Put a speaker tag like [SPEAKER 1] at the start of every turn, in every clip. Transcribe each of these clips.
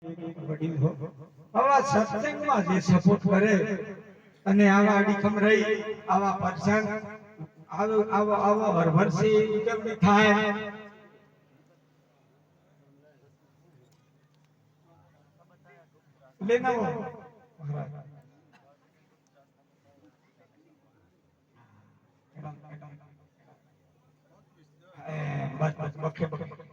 [SPEAKER 1] વડીલ હો આવા સત્સંગમાં જે સપોર્ટ કરે અને આવા અડીખમ રહી આવા પ્રસંગ આવો હર વર્ષે ઉજવણી થાય લેના હો બસ બસ બખે બખે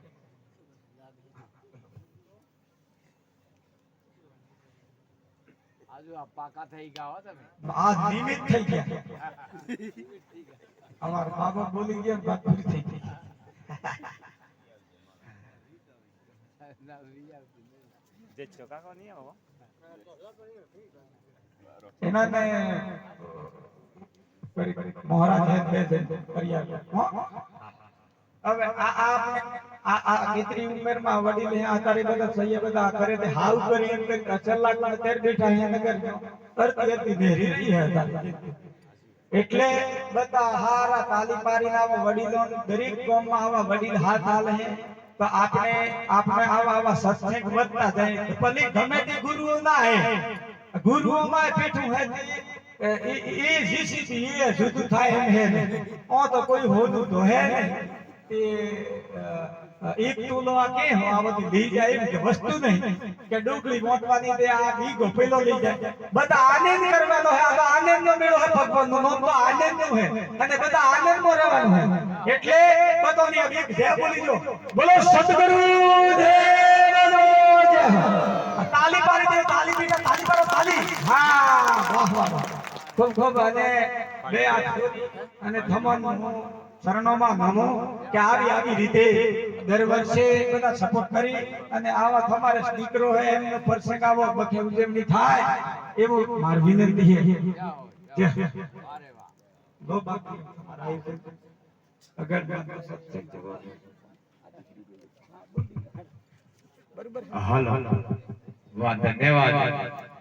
[SPEAKER 2] આજુ આ પાકા થઈ ગયા હો તમે
[SPEAKER 1] આ નિમિત થઈ ગયા અમાર બાબા બોલી ગયા વાત પૂરી થઈ ગઈ
[SPEAKER 2] જે છોકરા કો નહીં આવો
[SPEAKER 1] એનાને મહારાજ બે કર્યા હવે આ કેટલી ઉંમરમાં વડીલ અત્યારે બધા સહી બધા કરે તે હાવ કરી એમ કે કલાક માં તેર બેઠા અહીંયા નગર કરતી હતી બેરી રહી હતા એટલે બધા હારા તાલી પાડીને આવા વડીલો દરેક ગામમાં આવા વડીલ હાથ હાલે તો આપણે આવા સત્સંગ વધતા જાય ભલે ગમે તે ગુરુઓ ના હે ગુરુઓમાં પેઠું હે એ જીસીથી એ જુદું થાય એમ હે ઓ તો કોઈ હોતું તો હે ને એક તોલો આ કે હો આ બધી લઈ જાય એમ કે વસ્તુ નહીં કે ડુકલી મોટવાની તે આ બીગો પેલો લઈ જાય બધા આનંદ કરવાનો હે આ આનંદનો મેળો હે ભગવાનનો નો તો આનંદનો હે અને બધા આનંદમાં રહેવાનું હે એટલે બધાની એક જય બોલી જો બોલો સદગુરુ દેવનો જય તાલી પાડી દે તાલી બીટા તાલી પાડો તાલી હા વાહ વાહ ખૂબ ખૂબ અને બે હાથ અને ધમન શરણોમાં નમો કે આવી રીતે દર વર્ષે બધા સપોર્ટ કરી અને આવા તમારે દીકરો હે એમનો પ્રસંગ આવો બખે ઉજવણી થાય એવું મારી વિનંતી છે ગો બાકી તમારા આયોજન અગર સત્સંગ બરોબર
[SPEAKER 3] હાલો વાહ ધન્યવાદ